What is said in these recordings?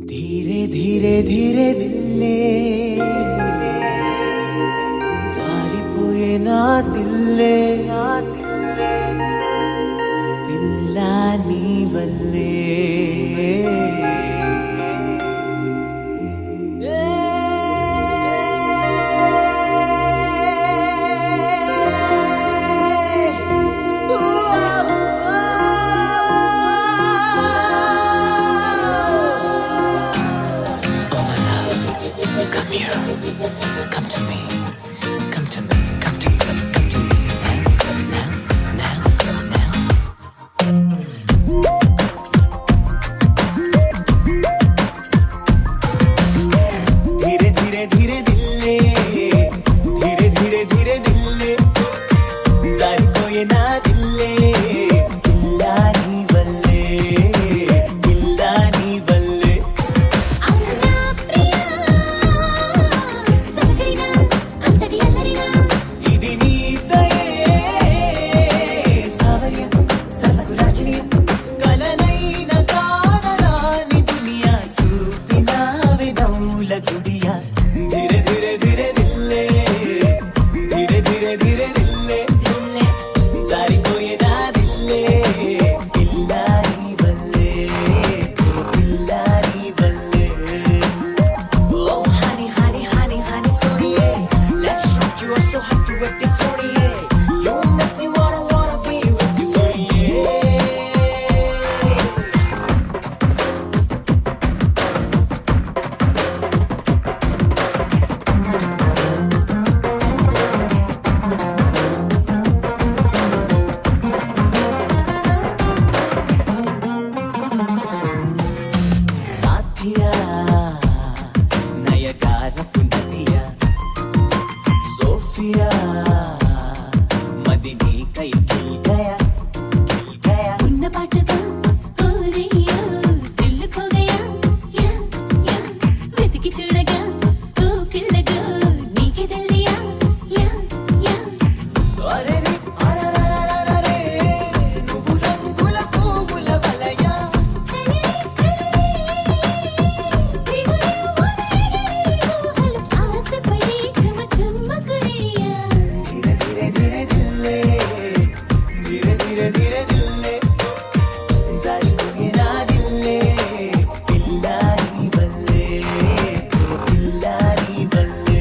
धीरे धीरे धीरे दिल्ले जारिपोये ना दिल्ले पिल्ला नी वल्ले Come here, come to me, come to me, come to me, come to me now, now, now, now. धीरे धीरे धीरे दिल्ले, धीरे धीरे धीरे दिल्ले, जारी कोई ना दिल्ले, दिल्ला नी वल्ले, दिल्ला नी वल्ले. ఇది నీ దయే సావర్య సరసకురాచినియ కలనైన కానరాని దునియా చూపినావే నౌల గుడియా ధీరే ధీరే ధీరే దిల్లే ధీరే ధీరే ధీరే దిల్లే జారిపోయేదా దిల్లే పిల్లా నీ వల్లే పిల్లా నీ వల్లే Oh honey honey honey honey sonie let's rock you are so hot to wet this sonie you make me wanna be with you sonie साथिया नयगारపు నదియా सोफिया मदिनी कई खिल गया ఉన్న పాటగా కోరియా దిల్ ఖో గయా యా యా వెతికి చూడగా ఓ పిల్లగా నీకే తెలియా యా యా అరే రే అరరరరరే నువ్వు రంగుల పువ్వుల వలయా చలిరే చలిరే ప్రియులు ఊహలు ఆశపడి చమ చమ్మకురియా धीरे धीरे धीरे दिल्ले धीरे धीरे धीरे दिल्ले जारिपोయేదా दिल्ले पिल्ला नी वल्ले पिल्ला नी वल्ले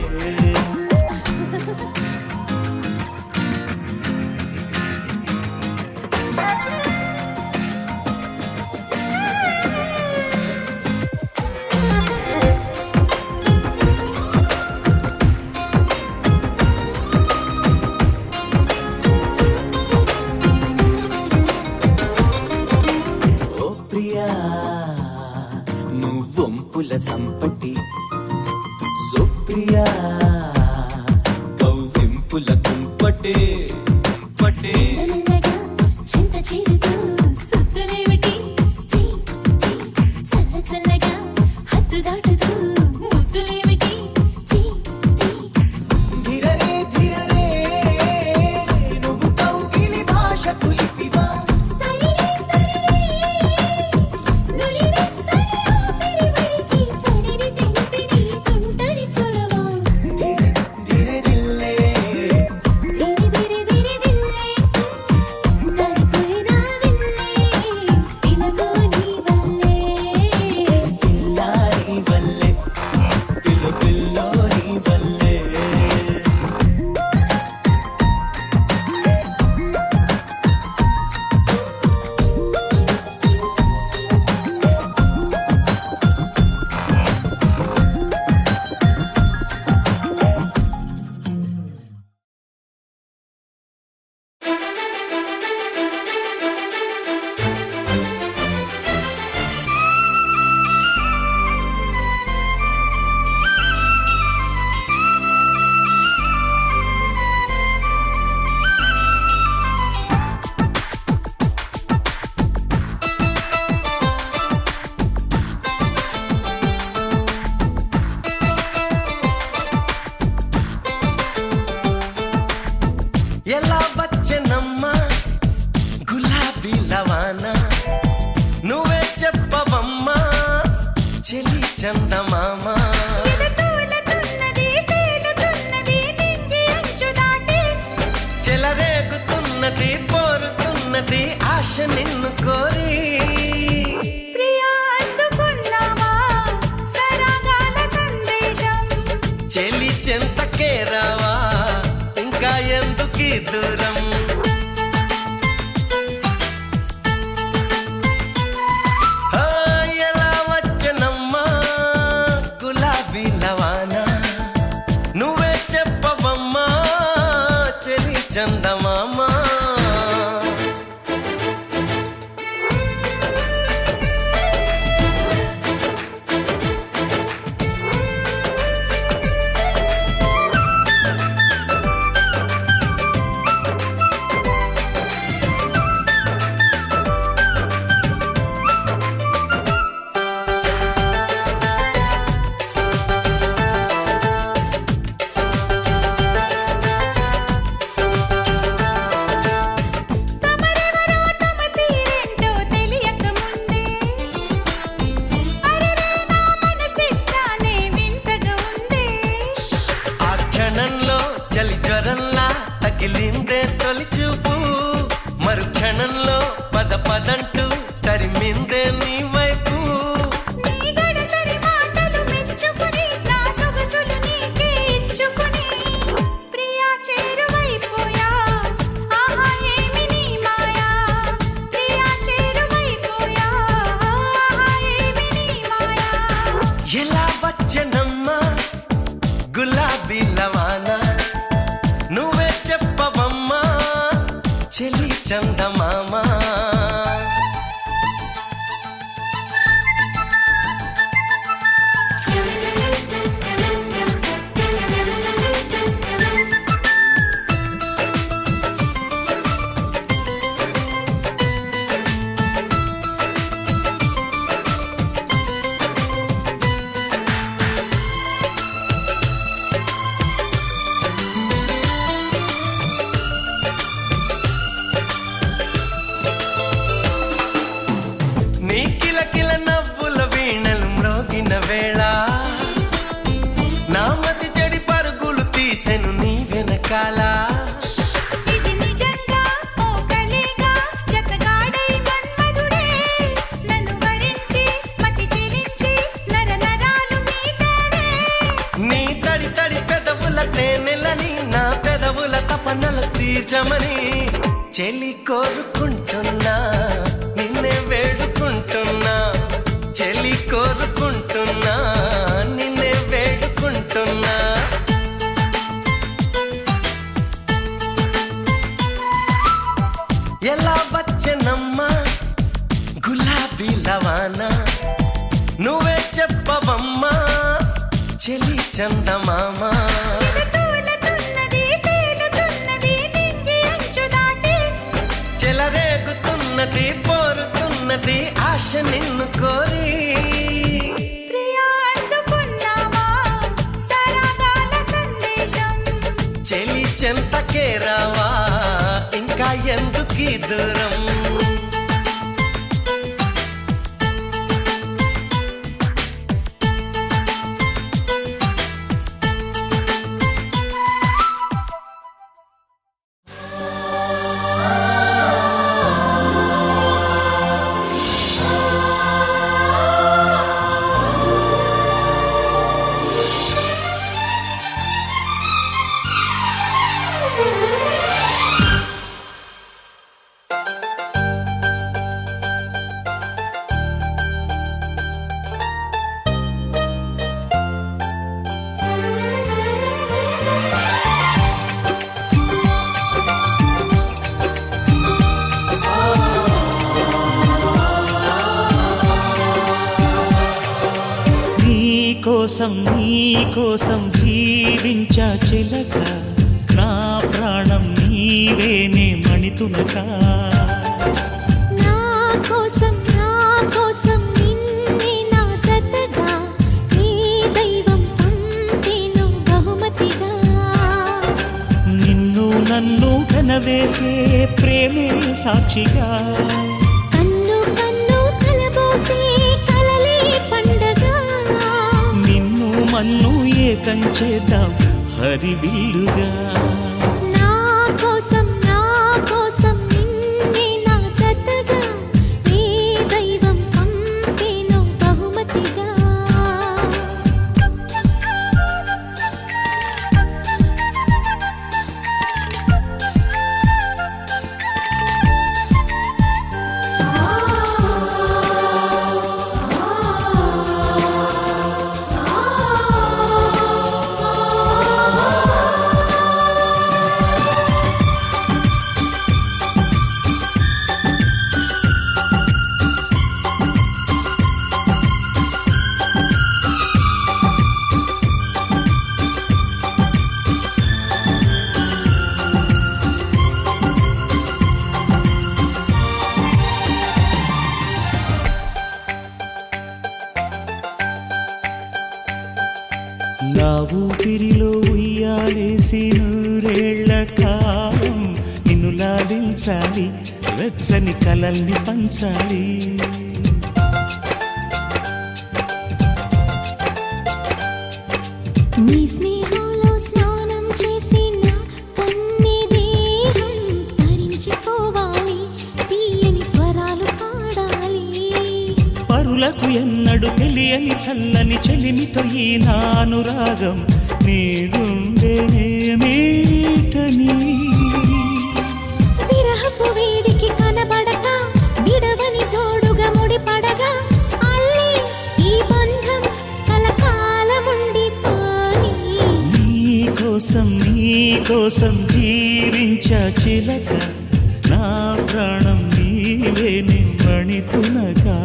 ఓ ప్రియా నువ్వొంపుల సంపటి సుప్రియా కవ్వింపుల కుంపటే పటే మెల్లగా చింత చేరుతూ సుత్తులేమిటి జీ జీ చల్ల చల్లగా హద్దు దాటుతూ ముద్దులేమిటి జీ జీ ధీరరే ధీరరే నువ్వు కౌగిలి భాష కులిపివా సరిలే సరిలే నులివే సరియో పెరిబడికి తడిని తెలిపిని తుంటరి చొరవ చందమామ ఎదతూలతున్నది తేలుతున్నది నింగి అంచు దాటి చెలరేగుతున్నది పోరుతున్నది ఆశ నిన్ను కోరి ప్రియా అందుకున్నావా సరాగాల సందేశం చెలి చెంతకే రావా ఇంకా ఎందుకీ దూరం ఆ, ఎలా వచ్చనమ్మా గులాబీ లవానా నువ్వే చెప్పవమ్మా చెలి చందమామా తమరెవరో తమ తీరేంటో తెలియక ముందే అరెరే నా మనసిచ్చానే వింతగా ఉందే ఆ క్షణంలో చలి జ్వరంలా తగిలిందే తొలి చూపు మరు క్షణంలో పద పదంటూ తరిమిందే నీ వైపు నీ గడసరి మాటలు మెచ్చుకుని నా సొగసులు నీకే ఇచ్చుకుని ప్రియా చేరువైపోయా ఆహా ఏమి నీ మాయా ప్రియా చేరువైపోయా ఆహా ఏమి నీ మాయా ఎలా వచ్చనమ్మా గులాబీ లవానా నువ్వే చెప్పవమ్మా చెలి చందమామా నీ కిలకిల నవ్వుల వీణలు మ్రోగిన వేళ నా మతి చెడి పరుగులు తీసెను నీ వెనకాల ఇది నిజంగా ఓ కలేగా జతగాడై మన్మధుడే నన్ను వరించి మతి చెలించి నర నరాలు మీటాడే నీ తడి తడి పెదవుల తేనెలని నా పెదవుల తపనల తీర్చమని చెలి కోరుకుంటున్నా నిన్నే వేడుకుంటున్నా చెలి కోరుకుంటున్నా నిన్నే వేడుకుంటున్నా ఎలా వచ్చనమ్మా గులాబీ లవానా నువ్వే చెప్పవమ్మా చెలి చందమామా ఎదతూలతున్నది తేలుతున్నది నింగి అంచు దాటి చెలరేగుతున్నది పోరుతున్నది ఆశ నిన్ను కోరి ప్రియా అందుకున్నావా సరాగాల సందేశం చెలి చెంతకే రావా ఇంకా ఎందుకీ దూరం నీకోసం జీవించా చిలక నా ప్రాణం నీవేనే మణితునక నా కోసం నిన్నే నా జతగా నీ దైవం పంపేను బహుమతిగా నిన్ను నన్ను కనవేసే ప్రేమే సాక్షిగా కన్ను కన్ను కలబోసే కలలే పండగ మన్ను ఏకం చేద్దాం హరివిల్లుగా. నా కోసం నిన్నే నా జతగా ఏ దైవం పంపేనో బహుమతిగా. నా ఊపిరిలో ఉయ్యాలేసి నూరేళ్ల కాలం నిన్ను లాలించాలి, వెచ్చని కలల్ని పంచాలి. నీ స్నేహంలో స్నానం చేసి నా కన్ని దేహం తరించిపోవాలి, తీయని స్వరాలు పాడాలి. పరులకు ఎన్నడు తెలియని చల్లని చెలిమితో ఈ నా అనురాగం నీ గుండెనేమేటని. విరహపు వేడికి కనబడక విడవని జోడుగా ముడిపడగా అల్లే ఈ బంధం కలకాలముండిపోని. నీ కోసం జీవించా చిలక, నా ప్రాణం నీవే నిమ్మణితునగా.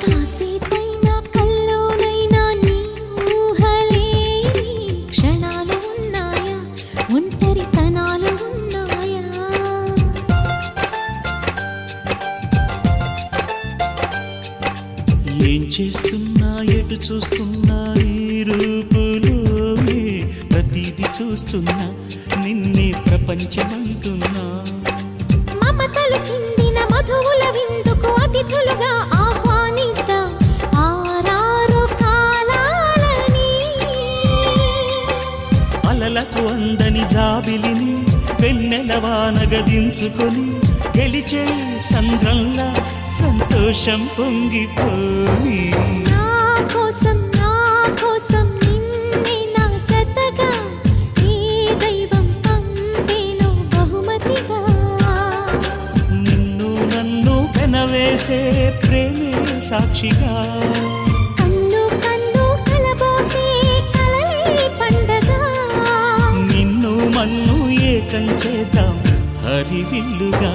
కాసేపైనా కల్లోనైనా నీ ఊహలేని క్షణాలు ఉన్నాయా, ఒంటరితనాలు ఉన్నాయా. ఏం చేస్తున్నా ఎటు చూస్తున్నా ఈ రూపులోనే ప్రతిదీ చూస్తున్నా నిన్నే ప్రపంచమంటున్నా. మమతలు చిందిన మధువుల విందుకు అతిథులుగా ఆహ్వానిద్దాం ఆరారు కాలాలని. అలలకు అందని జాబిలిని వెన్నెల వానగదించుకొని గెలిచే సంద్రంలా సంతోషం పొంగిపోయి. నా కోసం నిన్నే నా జతగా ఏ దైవం పంపేనో బహుమతిగా. నిన్ను నన్ను పెనవేసే ప్రేమే సాక్షిగా. కన్ను కలబోసే కలలే పండగ. నిన్ను మన్ను ఏకం చేద్దాం హరివిల్లుగా.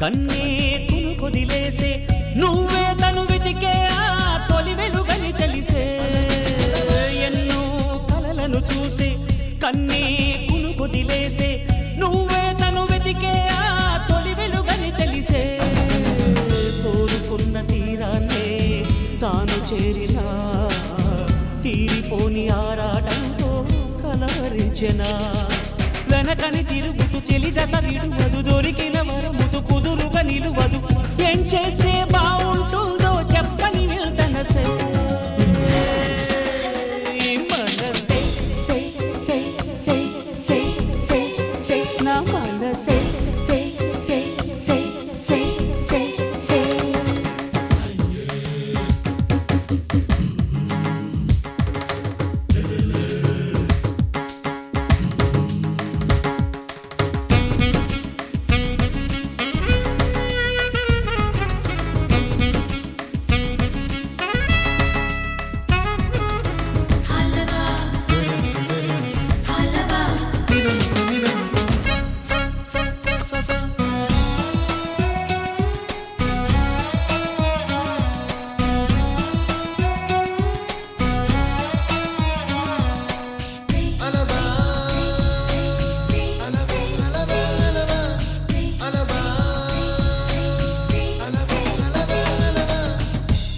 కన్నే కొదిలేసే నువ్వే తను వెతికే ఆ తొలి వెలుగని తెలిసే ఎన్నో కలలను చూసే కన్నే కొదిలేసే నువ్వే తను వెతికే ఆ తొలి వెలుగని తెలిసే కోరుకున్న తీరాన్నే తాను చేరినా తీరిపోని ఆరాటంతో కలవరించెనా వెనకని తిరుగుతూ చెలి జత విడువదు దొరికిన వరముతు కుదురుగా నిలువదు ఏం చేస్తే బాగుంటుందో చెప్పని వెళ్తనసే మనసే సే సే సే సే సే సే నా మనసే సే సే సే సే సే సే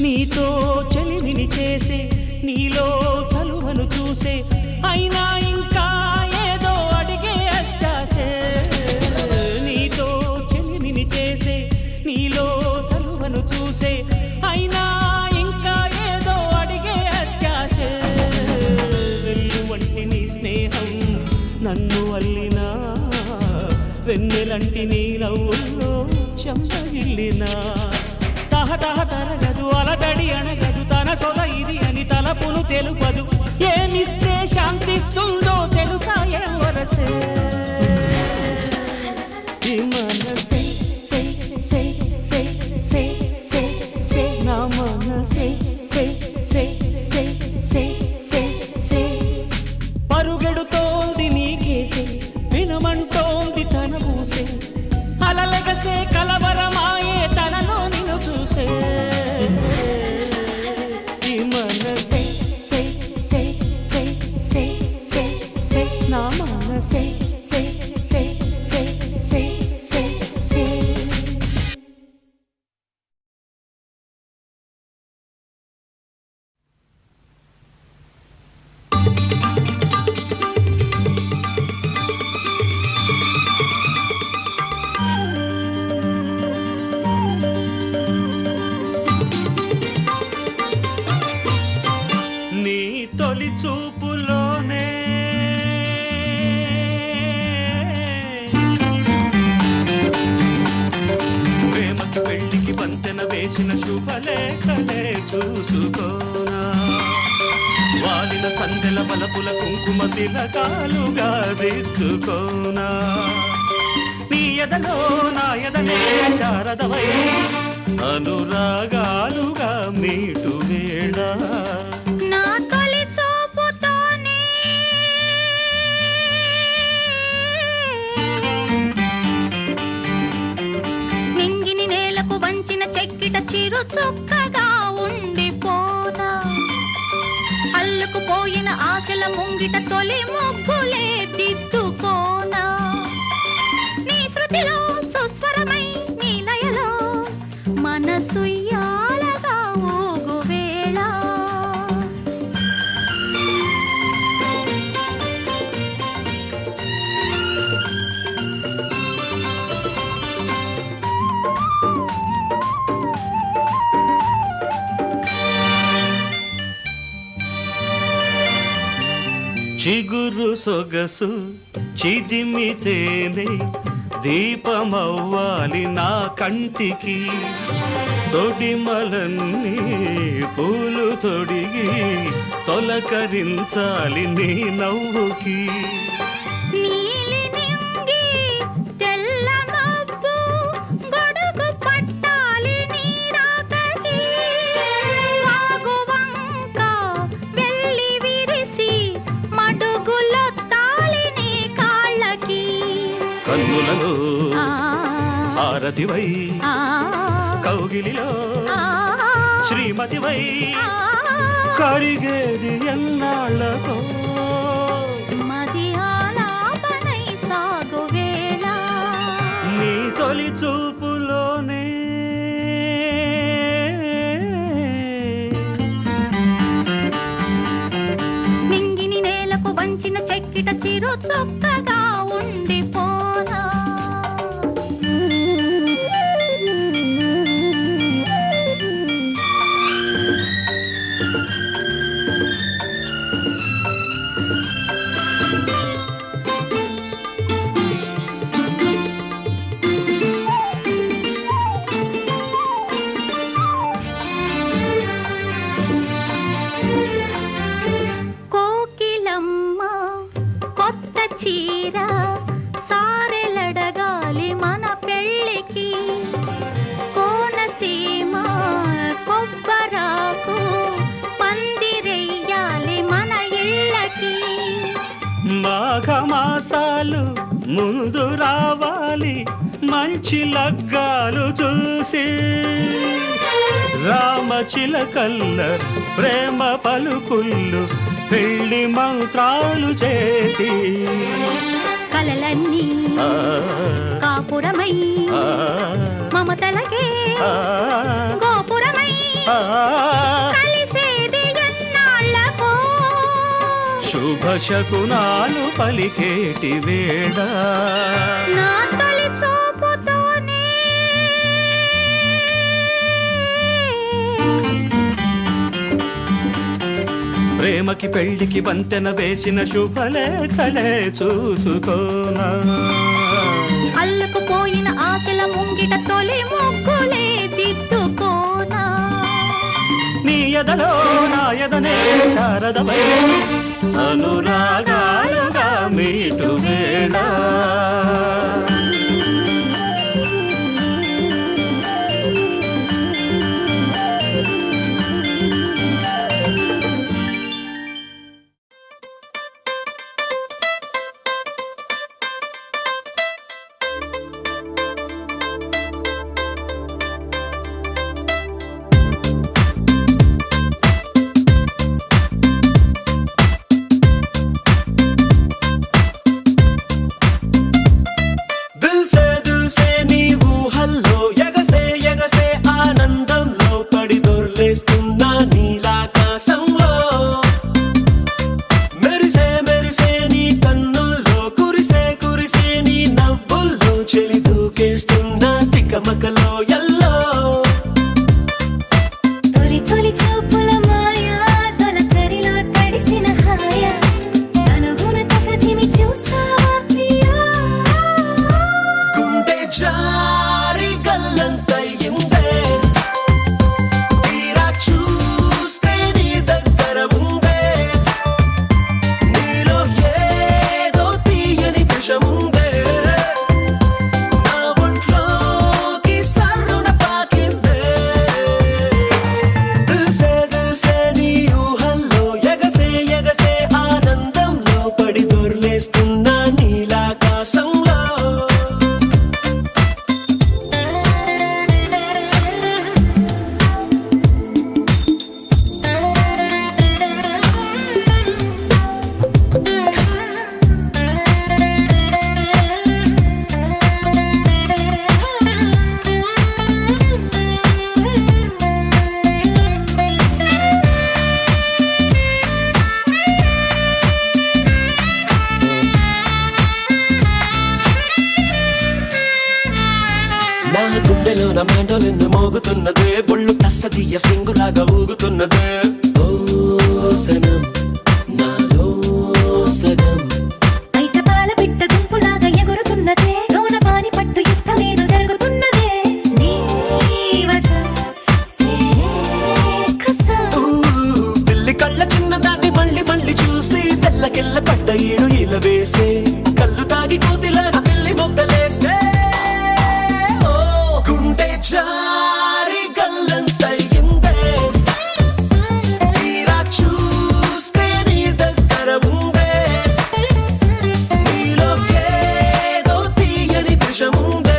నీతో చెలిమిని చేసే నీలో చలువను చూసే అయినా ఇంకా ఏదో అడిగే అత్యాసే నీతో చెలిమిని చేసే నీలో చలువను చూసే అయినా ఇంకా ఏదో అడిగే అత్యాసే వెళ్ళు వంటి నీ స్నేహం నన్ను అల్లినా వెన్నెలంటి నీ నవ్వుల్లో చెంపగిల్లినా తహతహ తరగదు అలదడి అనగదు తన సొల ఇది అని తలపును తెలుపదు ఏమిస్తే శాంతిస్తుందో తెలుసా ఎవరసే మనసే సే సే సే సే సే సే నా మనసే సే సే సే సే సే సే పరుగెడుతోంది నీకేసే వినమంటోంది తన పూసే అలలగసే కలవరమాయే తనలో నిన్ను చూసే మనసే సే సే సే సే సే సే నా మనసే సే సే సే సే సే సే నీ తొలి చూపులోనే ప్రేమకు పెళ్లికి వంతెన వేసిన శుభలేఖలే చూసుకోనా వాలిన సందెల బలపుల కుంకుమ తిలకాలుగా దిద్దుకోనా నీ ఎదలో నా ఎదనే శారదవై అనురాగాలుగా మీటు వేళ నా తొలి చూపుతోనే నింగిని నేలకు వంచిన చెక్కిట చిరు చుక్కగా ఉండిపోనా అల్లుకుపోయిన ఆశల ముంగిట తొలి ముగ్గులే దిద్దుకోనా నీ శృతిలో సుస్వరమై నీ లయలో మనసుయ్యాలగా ఊగు వేళ చిగురు సొగసు చిదిమితేనే దీపమవ్వాలి నా కంటికి తొడిమలన్నీ పూలు తొడిగి తొలకరించాలి నీ నవ్వుకి నీలి నింగి తెల్ల మబ్బు గొడుగు పట్టాలి నీ రాకకి వాగువంక వెళ్ళి విరిసి మడుగులొత్తాలి నీ కాళ్ళకి కన్నులలో హారతివై కౌగిలిలో శ్రీమతివై కరిగేది ఎన్నాళ్ళకో మది ఆలాపనై సాగు వేళ నీ తొలి చూపులోనే నింగిని నేలకు వంచిన చెక్కిట చిరు చొక్కగా ఉండిపోనా కోకిలమ్మ కొత్త చీర సారెలడగాలి మన పెళ్ళికి కోనసీమ కొబ్బరాకు పందిరెయ్యాలి మన ఇళ్ళకి మాఘమాసాలు ముందు రావాలి మంచి లగ్గాలు చూసి రామచిలకల్ల ప్రేమ పలుకుళ్ళు పెళ్లి మంత్రాలు చేసి కలలన్నీ కాపురమై మమతలకే గోపురమై కలిసేది ఎన్నాళ్ళకో శుభ శకునాలు పలికేటి వేళ నా తొలి చూపుతోనే ప్రేమకి పెళ్లికి వంతెన వేసిన శుభలేఖలే చూసుకోనా అల్లుకుపోయిన ఆశల ముంగిట తొలి ముగ్గులే దిద్దుకోనా నీ ఎదలో నా ఎదనే శారదమై అనురాగాలుగా మీటు వేళ గుండెలోన మెండలిన్ను మోగుతున్నదే బొళ్ళు కస్తదీయ స్ప్రింగులాగా ఊగుతున్నదే ఓ సనం నాలో సగం బయట పాల పిట్ట గుంపులాగా ఎగురుతున్నదే లోన పాని పట్టు యుద్ధమేదో జరుగుతున్నదే నీ వసం పిల్లి కళ్ళ చిన్నదాన్ని మళ్ళీ మళ్ళీ చూసి తెల్లకెళ్ళ పడ్డ ఈడు ఇలా వేసే కళ్ళు తాగి కోతిలాగా పిల్లి మొగ్గలేసే జారి గల్లంతయిందే తీరా చూస్తే నీ దగ్గర ఉందే నీలో ఏదో తీయని విషముందే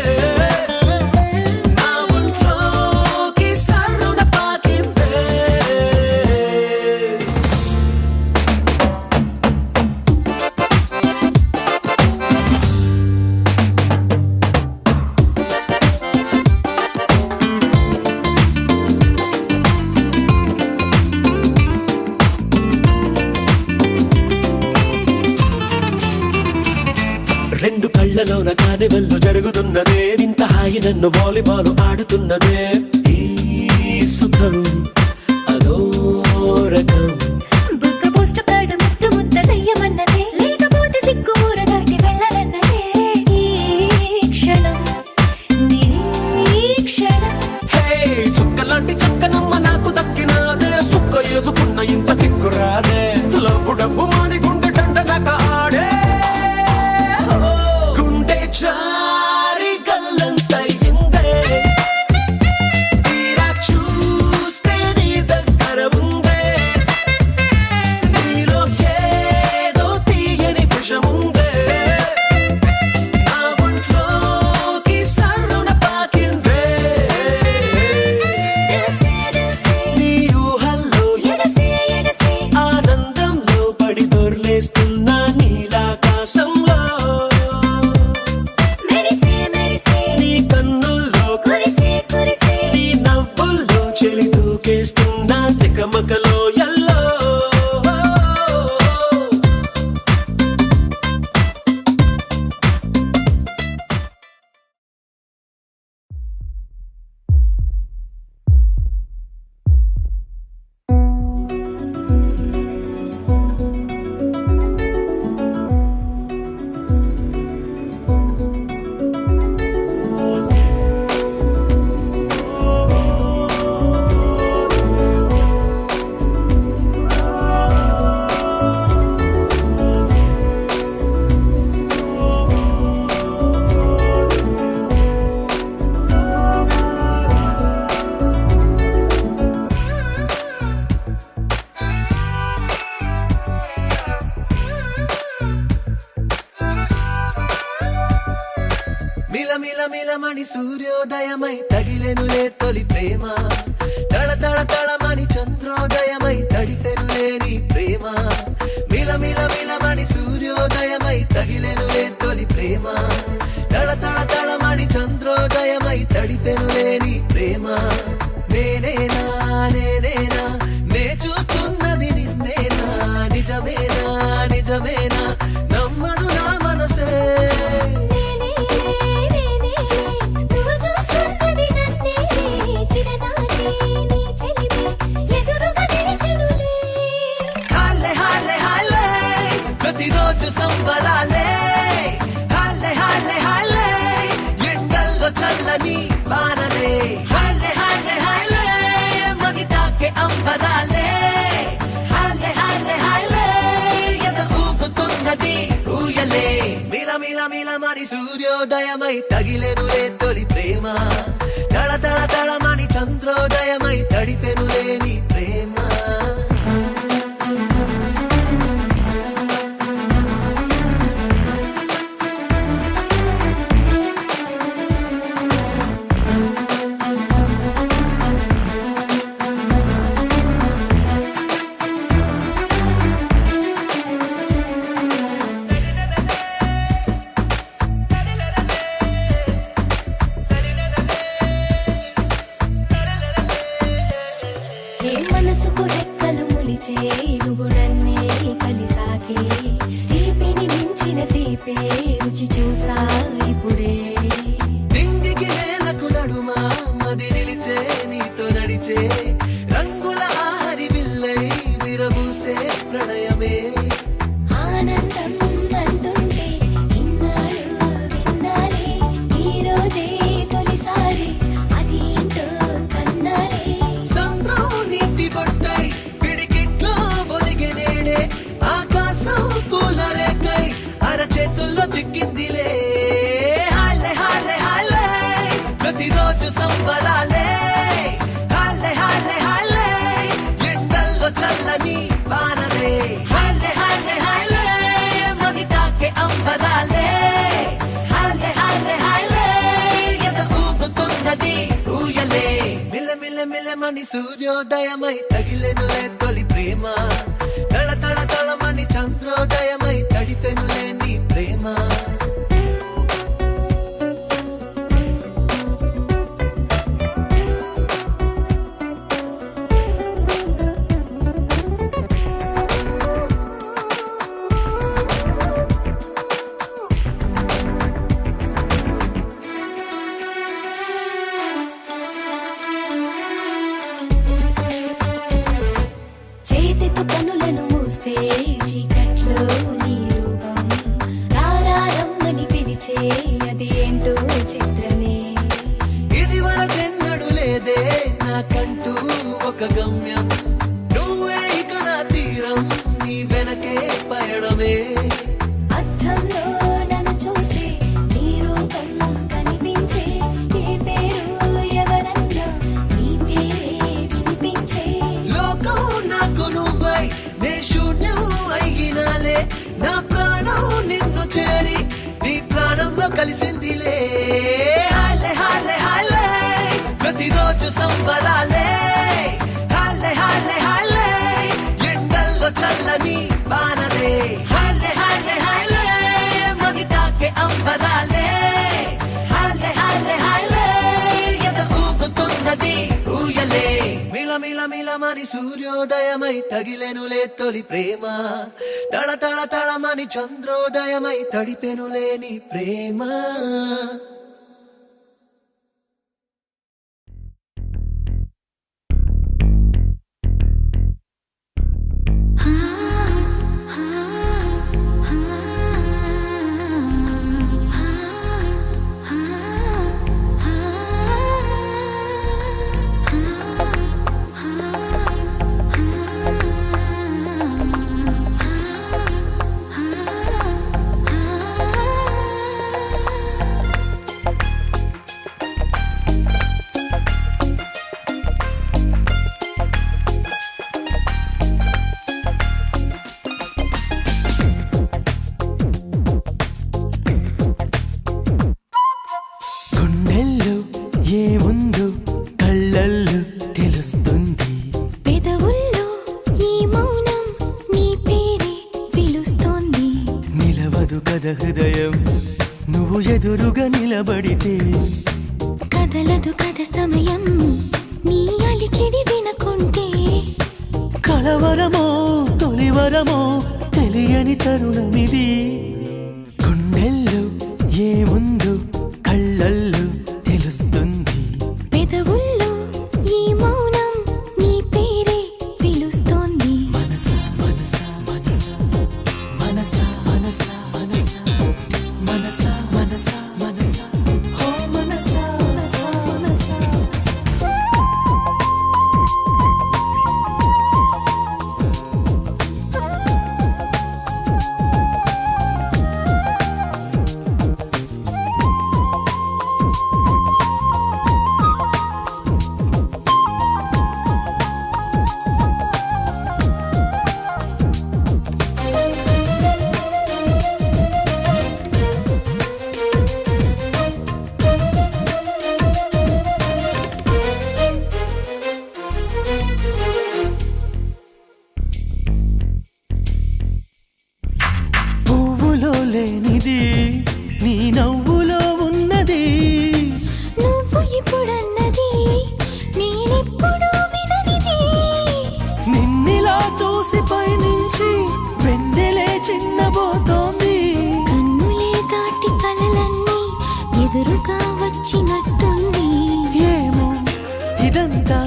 రెండు కళ్ళలోన కానివెల్లు జరుగుతున్నదే వింత హాయి నన్ను వాలీబాల్ ఆడుతున్నదే ఈ సుఖం అదో రకం బుక్క పోస్ట్ కార్డు ముద్దు ముద్దలయ్యమన్నదే లేకపోతే సిగ్గు ఊర దాటి వెళ్ళనన్నదే ఈ క్షణం నిరీక్షణం హే చుక్కలాంటి చక్కనమ్మ నాకు దక్కినాదే సుక్క వేసుకున్న ఇంత దిక్కురాదే లబ్బు డబ్బు మాని గుండె దండనక ఆడే గుండె జారి గల్లంతయిందే తీరా చూస్తే నీ దగ్గర ఉందే నీలో ఏదో తీయని విషముందే నా ఒంట్లోకి సర్రున పాకిందే ఎగసే ఎగసే నీ ఊహల్లో ఎగసే ఎగసే ఆనందంలో పడి దొర్లేస్తున్నా నీలాకాశంలో మెరిసే మెరిసే నీ కన్నుల్లో కురిసే కురిసే నీ నవ్వుల్లో చెలి దూకేస్తున్నా తికమకలో ఎల్లో మిల మిల మిలమణి సూర్యోదయమై తగిలెనులే తొలి ప్రేమ తళ తళ తళమణి చంద్రోదయమై తడిపెనులే నీ ప్రేమ మిల మిల మిలమణి సూర్యోదయమై తగిలెనులే తొలి ప్రేమ తళ తళ తళమణి చంద్రోదయమై తడిపెనులే నీ ప్రేమ నేనేనా నేనేనా నే చూస్తున్నది నిన్నేనా నిజమేనా నిజమేనా నమ్మదు నా మనసే నేనే నేనే నువ్వు చూస్తున్నది నన్నే చిరనాటి నీ చెలిమి ఎదురుగా నిలిచెనులే హాలే హాలే హాలే ప్రతిరోజు సంబరాలే హాలే హాలే హాలే ఎండల్లో చల్లని వానలే హాలే హాలే హాలే మగి తాకే అంబరాలే హాలే హాలే హాలే ఎద ఊపుతున్నది ఊయలే మిల మిల మిల మరి సూర్యోదయమై తగిలెనులే తొలి ప్రేమ తళ తళ తళమని చంద్రోదయమై తడిపెనులే నీ ప్రేమ ఏ మనసుకు రెక్కలు ములిచే నువ్వు నన్నే కలిసాకే తీపిని మించిన తీపే రుచి చూసా ఇప్పుడే నింగికి నేలకు నడుమా మది నిలిచే నీతో నడిచే రంగుల ఆహరి విల్లై విరబూసే ప్రణయమే ఆనందం అంటుంటే ఇన్నాళ్ళు విన్నాలే ఈ రోజే తొలిసారి అదేంటో కన్నాలే సంద్రం నీటి బొట్టై పిడికిట్లో ఒదిగే నేడే ఆకాశం పూల రేకై అరచేతుల్లో చిక్కిందిలే హాలే హాలే హాలే ప్రతిరోజు సంబరాలే హాలే హాలే హాలే ఎండల్లో చల్లని వానలే హాలే హాలే హాలే మగి తాకే అంబరాలే హాలే హాలే హాలే ఎద ఊపుతున్నది ఊయలే మిల మిల మిలమని సూర్యోదయమై తగిలెనులే తొలి ప్రేమ తళ తళ తళమని చంద్రోదయమై తడిపెనులే నీ ప్రేమ లోకమే. అద్దంలో నన్ను చూసి నీ రూపం కనిపించే ఏ పేరు ఎవరన్నా నీ పేరే వినిపించే లోకం నాకు నువ్వై నే శూన్యం అయినాలే. నా ప్రాణం నిన్ను చేరి నీ ప్రాణంలో కలిసిందిలే. హాలే హాలే హాలే ప్రతిరోజు సంబరాలే. హాలే హాలే హాలే ఎండల్లో చల్లని వానలే. హాలే హాలే హాలే మది తాకే అంబరాలే. హాలే హాలే హాలే ఎద ఊపుతున్నది ఊయలే. మిల మిల మిలమని సూర్యోదయమై తగిలెనులే తొలి ప్రేమ. తళ తళ తళమని చంద్రోదయమై తడిపెనులే నీ ప్రేమ. గుండెల్లో ఏముందో కళ్ళల్లో తెలుస్తుంది. పెదవుల్లో ఈ మౌనం నీ పేరే పిలుస్తోంది. నిలవదు కథ హృదయం నువ్వు ఎదురుగా నిలబడితే. కదలదు కథ సమయం నీ అలికిడి వినకుంటే. కలవరమో తొలివరమో తెలియని తరుణమిది. గుండెల్లో ఏముందో కళ్ళల్లో తెలుస్తుంది. పెదవుల్లో ఈ మౌనం నీ పేరే పిలుస్తోంది. మనసా మనసా మనసా మనసా మనసా మనసా మనసా మనసా మనసా ఓ మనసా మనసా మనసా. పువ్వులో లేనిది నీ నవ్వులో ఉన్నది. నువ్వు ఇప్పుడన్నది నేనెప్పుడు విననిది. నిన్నిలా చూసి పైనుంచి వెన్నెలే చిన్నబోతోంది. కన్నులే దాటి కలలన్నీ ఎదురుగా వచ్చినట్టుంది. ఏమో ఇదంతా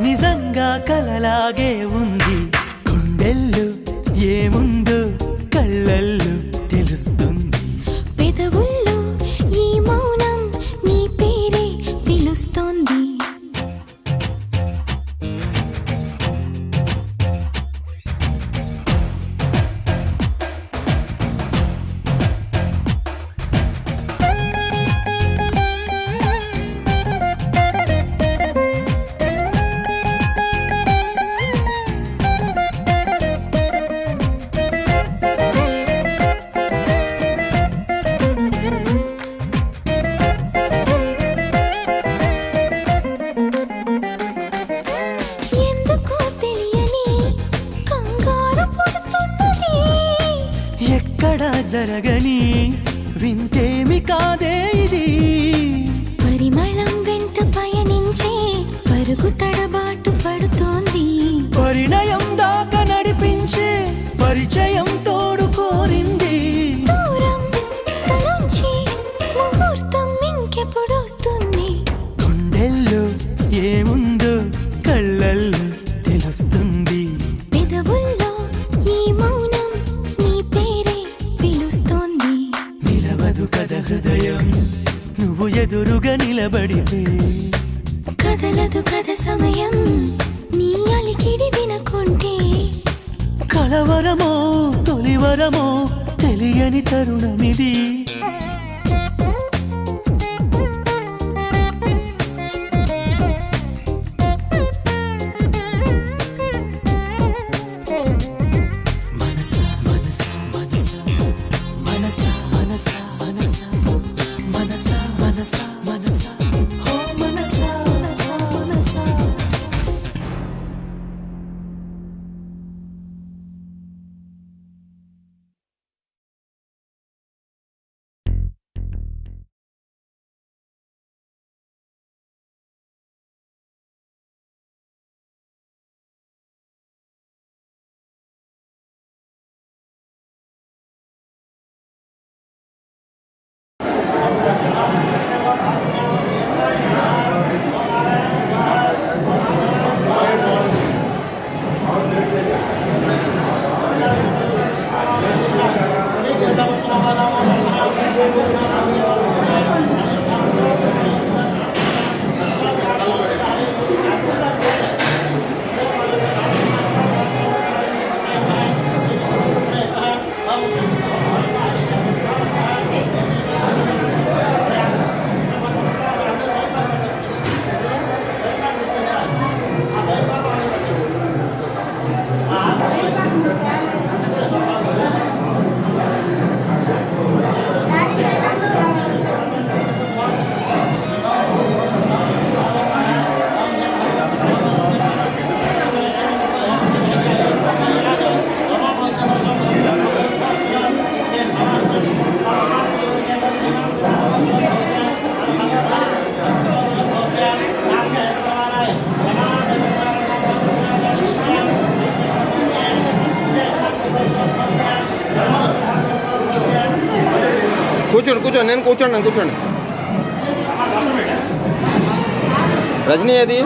నిజంగా కలలాగే ఉంది. గుండెల్లో ఏముందో కళ్ళల్లో తెలుస్తుంది. పెదవుల్లో ఈ మౌనం నీ పేరే పిలుస్తోంది. ఎందుకో తెలియని కంగారు పుడుతున్నది. ఎక్కడా జరగని వింతేమి కాదే ఇది. పరిమళం వెంట పయనించే పరుగు తడబాటు పడుతోంది. పరిణయం దాకా నడిపించే పరిచయం తోడు కోరింది. దూరం తలంచి ముహూర్తం ఇంకెప్పుడొస్తుంది. గుండెల్లో ఏముందో కళ్ళల్లో తెలుస్తుంది. పెదవుల్లో ఈ మౌనం నీ పేరే పిలుస్తోంది. నిలవదు కథ హృదయం నువ్వు ఎదురుగా నిలబడితే. కదలదు కథ సమయం నీ అలికిడి వినకుంటే. కల కలవరమో తొలివరమో తెలియని తరుణమిది కూర్చోండి నేను కూర్చోండి రజనీ అది